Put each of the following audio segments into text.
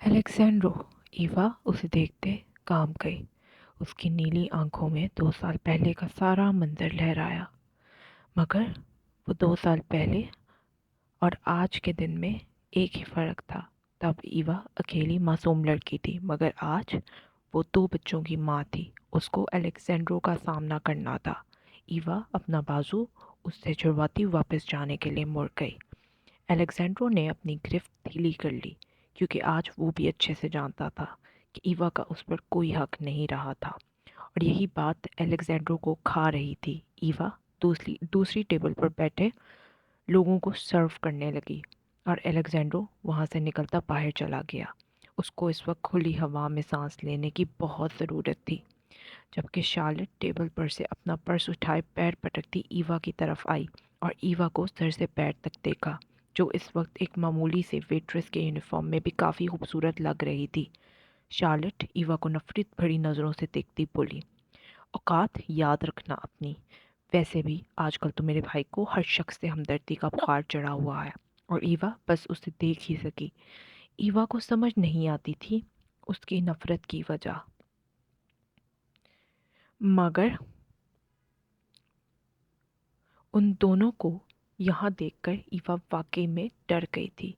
एलेक्सेंड्रो। ईवा उसे देखते काम गई। उसकी नीली आंखों में 2 साल पहले का सारा मंजर लहराया। मगर वो 2 साल पहले और आज के दिन में एक ही फर्क था। तब ईवा अकेली मासूम लड़की थी, मगर आज वो 2 बच्चों की माँ थी। उसको एलेक्सेंड्रो का सामना करना था। ईवा अपना बाजू उससे छुड़वाती वापस जाने के लिए मुड़ गई। एलेक्जेंड्रो ने अपनी गिरफ्त ढीली कर ली, क्योंकि आज वो भी अच्छे से जानता था कि ईवा का उस पर कोई हक नहीं रहा था, और यही बात एलेक्जेंड्रो को खा रही थी। ईवा दूसरी दूसरी टेबल पर बैठे लोगों को सर्व करने लगी, और एलेक्जेंड्रो वहाँ से निकलता बाहर चला गया। उसको इस वक्त खुली हवा में सांस लेने की बहुत ज़रूरत थी। जबकि शार्लेट टेबल पर से अपना पर्स उठाए पैर पटकती ईवा की तरफ आई, और ईवा को सर से पैर तक देखा, जो इस वक्त एक मामूली से वेट्रेस के यूनिफॉर्म में भी काफ़ी खूबसूरत लग रही थी। शार्लेट ईवा को नफरत भरी नज़रों से देखती बोली, औकात याद रखना अपनी। वैसे भी आजकल तो मेरे भाई को हर शख्स से हमदर्दी का बुखार चढ़ा हुआ है। और ईवा बस उसे देख ही सकी। ईवा को समझ नहीं आती थी उसकी नफरत की वजह। मगर उन दोनों को यहाँ देखकर ईवा वाकई में डर गई थी।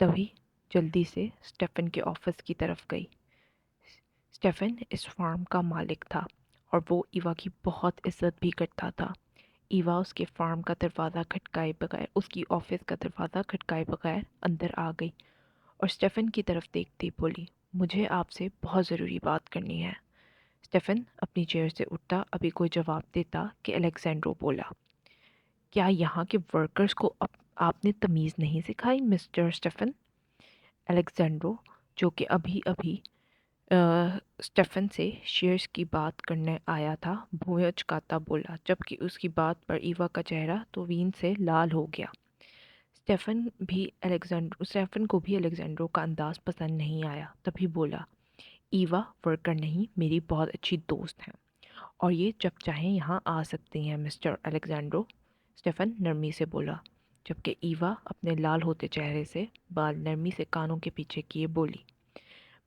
तभी जल्दी से स्टेफन के ऑफिस की तरफ गई। स्टेफन इस फार्म का मालिक था, और वो ईवा की बहुत इज्जत भी करता था। ईवा उसके फार्म का दरवाज़ा खटकाए बगैर उसकी ऑफिस का दरवाज़ा खटकाए बगैर अंदर आ गई, और स्टेफन की तरफ देखती बोली, मुझे आपसे बहुत ज़रूरी बात करनी है। स्टेफन अपनी चेयर से उठता अभी कोई जवाब देता कि अलेक्जेंड्रो बोला, क्या यहाँ के वर्कर्स को आपने तमीज़ नहीं सिखाई मिस्टर स्टेफन? अलेक्जेंड्रो, जो कि अभी अभी स्टेफन से शेयर्स की बात करने आया था, भुआ चुकाता बोला, जबकि उसकी बात पर ईवा का चेहरा तो वीन से लाल हो गया। स्टेफन को भी अलेक्जेंड्रो का अंदाज पसंद नहीं आया। तभी बोला, ईवा वर्कर नहीं, मेरी बहुत अच्छी दोस्त हैं, और ये जब चाहें यहाँ आ सकती हैं मिस्टर अलेक्जेंड्रो। स्टेफन नरमी से बोला, जबकि ईवा अपने लाल होते चेहरे से बाल नरमी से कानों के पीछे किए बोली,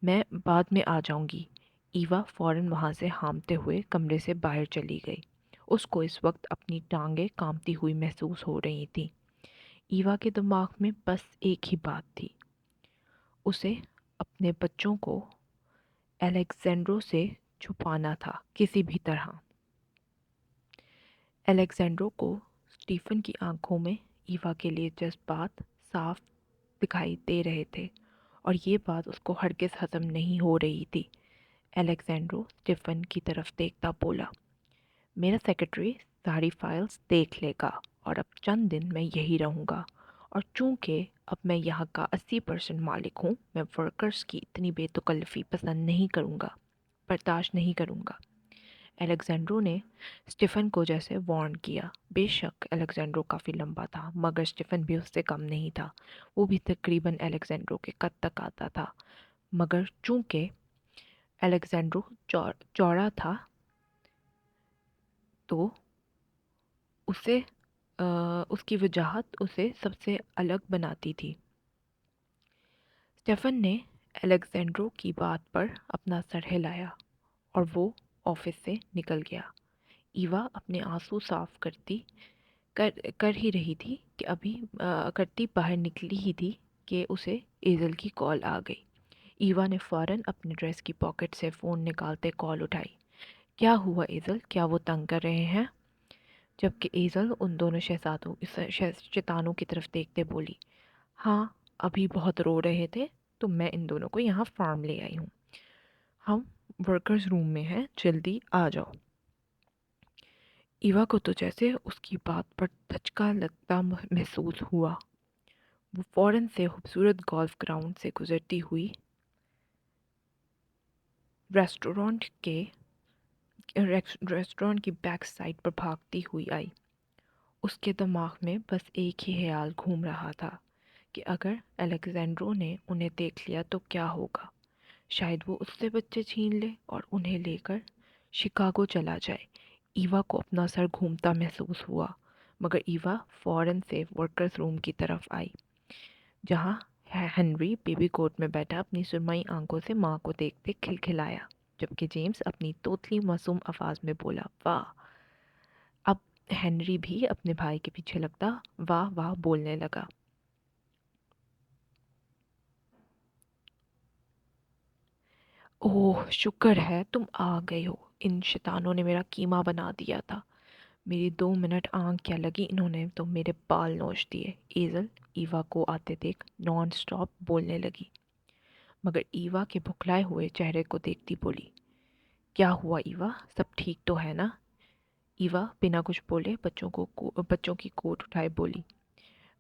मैं बाद में आ जाऊंगी। ईवा फौरन वहाँ से हांफते हुए कमरे से बाहर चली गई। उसको इस वक्त अपनी टांगें कांपती हुई महसूस हो रही थी। ईवा के दिमाग में बस एक ही बात थी, उसे अपने बच्चों को एलेक्जेंड्रो से छुपाना था किसी भी तरह। एलेक्जेंड्रो को स्टीफन की आंखों में ईवा के लिए जज्बात साफ दिखाई दे रहे थे, और ये बात उसको हरगिज़ हजम नहीं हो रही थी। एलेक्जेंड्रो स्टीफन की तरफ देखता बोला, मेरा सेक्रेटरी सारी फाइल्स देख लेगा, और अब चंद दिन मैं यही रहूँगा। और चूँकि अब मैं यहाँ का 80% मालिक हूँ, मैं वर्कर्स की इतनी बेतकल्लफ़ी पसंद नहीं करूँगा, बर्दाश्त नहीं करूँगा। एलेक्जेंड्रो ने स्टीफन को जैसे वार्न किया। बेशक एलेक्जेंड्रो काफ़ी लंबा था, मगर स्टीफन भी उससे कम नहीं था। वो भी तकरीबन एलेक्जेंड्रो के कद तक आता था, मगर चूंकि एलेक्जेंड्रो चौड़ा था तो उसे उसकी वजाहत उसे सबसे अलग बनाती थी। स्टेफन ने एलेक्जेंड्रो की बात पर अपना सर हिलाया, और वो ऑफिस से निकल गया। ईवा अपने आंसू साफ कर ही रही थी कि अभी करती बाहर निकली ही थी कि उसे एजल की कॉल आ गई। ईवा ने फ़ौरन अपने ड्रेस की पॉकेट से फ़ोन निकालते कॉल उठाई। क्या हुआ एजल, क्या वो तंग कर रहे हैं? जबकि एजल उन दोनों शैतानों की तरफ देखते बोली, हाँ, अभी बहुत रो रहे थे तो मैं इन दोनों को यहाँ फार्म ले आई हूँ। हम वर्कर्स रूम में हैं, जल्दी आ जाओ। ईवा को तो जैसे उसकी बात पर धचका लगता महसूस हुआ। वो फौरन से खूबसूरत गोल्फ ग्राउंड से गुजरती हुई रेस्टोरेंट के रेस्टोरेंट की बैक साइड पर भागती हुई आई। उसके दिमाग में बस एक ही ख्याल घूम रहा था कि अगर अलेक्जेंड्रो ने उन्हें देख लिया तो क्या होगा। शायद वो उससे बच्चे छीन ले और उन्हें लेकर शिकागो चला जाए। ईवा को अपना सर घूमता महसूस हुआ, मगर ईवा फौरन से वर्कर्स रूम की तरफ आई, जहाँ हेनरी बेबी कोट में बैठा अपनी सुरमई आंखों से माँ को देखते खिलखिलाया, जबकि जेम्स अपनी तोतली मासूम आवाज में बोला, वाह। अब हेनरी भी अपने भाई के पीछे लगता वाह वाह बोलने लगा। ओह, शुक्र है तुम आ गए हो। इन शैतानों ने मेरा कीमा बना दिया था। मेरी 2 मिनट आंख क्या लगी, इन्होंने तो मेरे बाल नोच दिए। एजल ईवा को आते देख नॉन स्टॉप बोलने लगी, मगर ईवा के भुखलाए हुए चेहरे को देखती बोली, क्या हुआ ईवा, सब ठीक तो है ना? ईवा बिना कुछ बोले बच्चों की कोट उठाए बोली,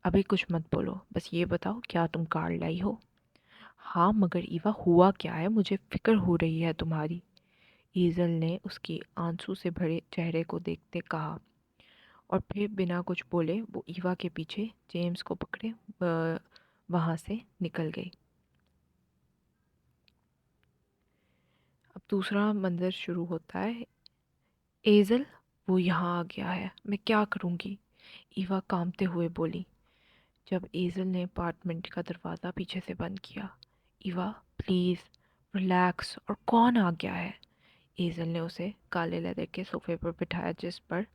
अभी कुछ मत बोलो, बस ये बताओ क्या तुम कार लाई हो? हाँ मगर ईवा हुआ क्या है, मुझे फिक्र हो रही है तुम्हारी। ईजल ने उसकी आंसू से भरे चेहरे को देखते कहा, और फिर बिना कुछ बोले वो ईवा के पीछे जेम्स को पकड़े वहाँ से निकल गई। अब दूसरा मंजर शुरू होता है। एजल, वो यहाँ आ गया है, मैं क्या करूँगी? ईवा कांपते हुए बोली, जब एजल ने अपार्टमेंट का दरवाज़ा पीछे से बंद किया। ईवा प्लीज़ रिलैक्स, और कौन आ गया है? एजल ने उसे काले लेदर के सोफे पर बिठाया, जिस पर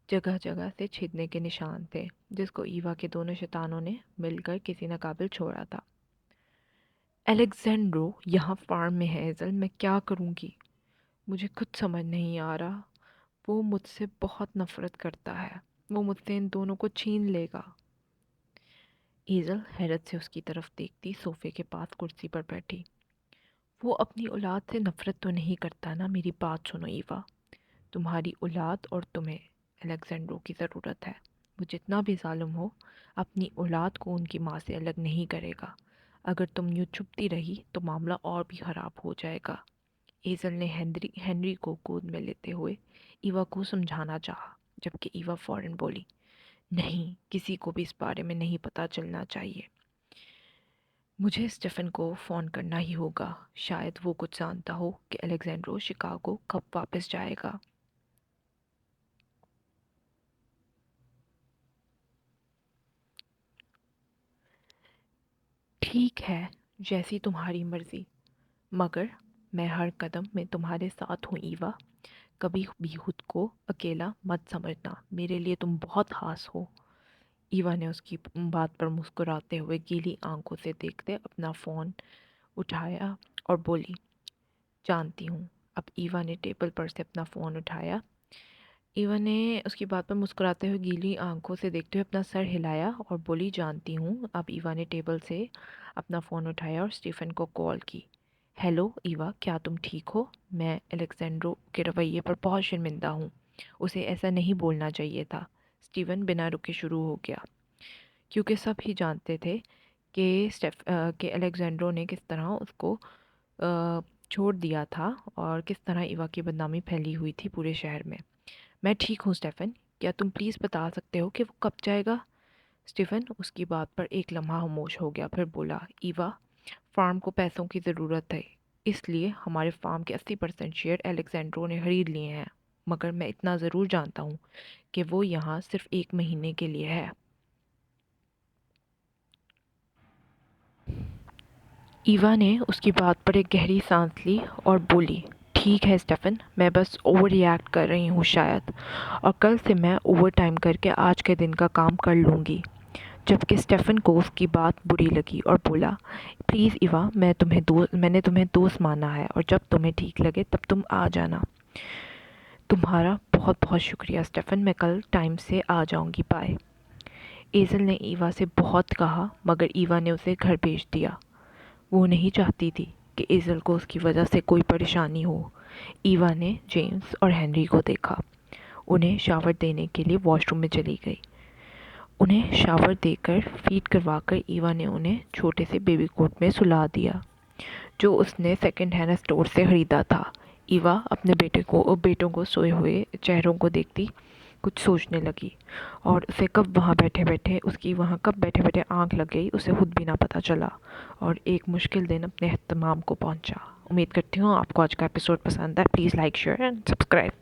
जगह जगह से छेदने के निशान थे, जिसको ईवा के दोनों शैतानों ने मिलकर किसी नाकाबिल छोड़ा था। एलेक्जेंड्रो यहाँ फार्म में है एजल, मैं क्या करूँगी? मुझे कुछ समझ नहीं आ रहा। वो मुझसे बहुत नफरत करता है, वो मुझसे इन दोनों को छीन लेगा। एजल हैरत से उसकी तरफ देखती सोफे के पास कुर्सी पर बैठी। वो अपनी औलाद से नफरत तो नहीं करता ना? मेरी बात सुनो ईवा, तुम्हारी औलाद और तुम्हें अलेक्जेंड्रो की ज़रूरत है। वो जितना भी जालिम हो, अपनी औलाद को उनकी माँ से अलग नहीं करेगा। अगर तुम यूँ चुपती रही तो मामला और भी ख़राब हो जाएगा। एजल ने हेनरी को गोद में लेते हुए ईवा को समझाना चाहा, जबकि ईवा फौरन बोली, नहीं, किसी को भी इस बारे में नहीं पता चलना चाहिए। मुझे स्टीफन को फ़ोन करना ही होगा, शायद वो कुछ जानता हो कि अलेक्जेंड्रो शिकागो कब वापस जाएगा। ठीक है, जैसी तुम्हारी मर्ज़ी, मगर मैं हर कदम में तुम्हारे साथ हूँ ईवा। कभी भी खुद को अकेला मत समझना, मेरे लिए तुम बहुत ख़ास हो। ईवा ने उसकी बात पर मुस्कुराते हुए गीली आंखों से देखते अपना फ़ोन उठाया और बोली, जानती हूँ। अब ईवा ने टेबल पर से अपना फ़ोन उठाया। ईवा ने उसकी बात पर मुस्कुराते हुए गीली आंखों से देखते हुए अपना सर हिलाया और बोली, जानती हूँ। अब ईवा ने टेबल से अपना फ़ोन उठाया और स्टीफन को कॉल की। हेलो ईवा, क्या तुम ठीक हो? मैं अलेक्जेंड्रो के रवैये पर बहुत शर्मिंदा हूँ, उसे ऐसा नहीं बोलना चाहिए था। स्टीफन बिना रुके शुरू हो गया, क्योंकि सब ही जानते थे कि अलेक्जेंड्रो ने किस तरह उसको छोड़ दिया था और किस तरह ईवा की बदनामी फैली हुई थी पूरे शहर में। मैं ठीक हूँ स्टीफन, क्या तुम प्लीज़ बता सकते हो कि वो कब जाएगा? स्टीफन उसकी बात पर एक लम्हा खामोश हो गया, फिर बोला, ईवा, फार्म को पैसों की ज़रूरत है, इसलिए हमारे फार्म के 80% शेयर अलेक्जेंड्रो ने खरीद लिए हैं। मगर मैं इतना ज़रूर जानता हूँ कि वो यहाँ सिर्फ 1 महीने के लिए है। ईवा ने उसकी बात पर एक गहरी सांस ली और बोली, ठीक है स्टीफन, मैं बस ओवर रिएक्ट कर रही हूँ शायद, और कल से मैं ओवर टाइम करके आज के दिन का काम कर लूँगी। जबकि स्टीफन को उसकी बात बुरी लगी और बोला, प्लीज़ ईवा, मैंने तुम्हें दोस्त माना है, और जब तुम्हें ठीक लगे तब तुम आ जाना। तुम्हारा बहुत बहुत शुक्रिया स्टीफन, मैं कल टाइम से आ जाऊँगी, बाय। एजल ने ईवा से बहुत कहा, मगर ईवा ने उसे घर भेज दिया। वो नहीं चाहती थी कि एजल को उसकी वजह से कोई परेशानी हो। ईवा ने जेम्स और हेनरी को देखा, उन्हें शावर देने के लिए वॉशरूम में चली गई। उन्हें शावर देकर फीड करवाकर ईवा ने उन्हें छोटे से बेबी कोट में सुला दिया, जो उसने सेकंड हैंड स्टोर से ख़रीदा था। ईवा अपने बेटों को सोए हुए चेहरों को देखती कुछ सोचने लगी, और उसे वहाँ कब बैठे बैठे आंख लग गई, उसे खुद भी ना पता चला, और एक मुश्किल दिन अपने इख्तिताम को पहुंचा। उम्मीद करती हूँ आपको आज का एपिसोड पसंद है। Please like, share and subscribe.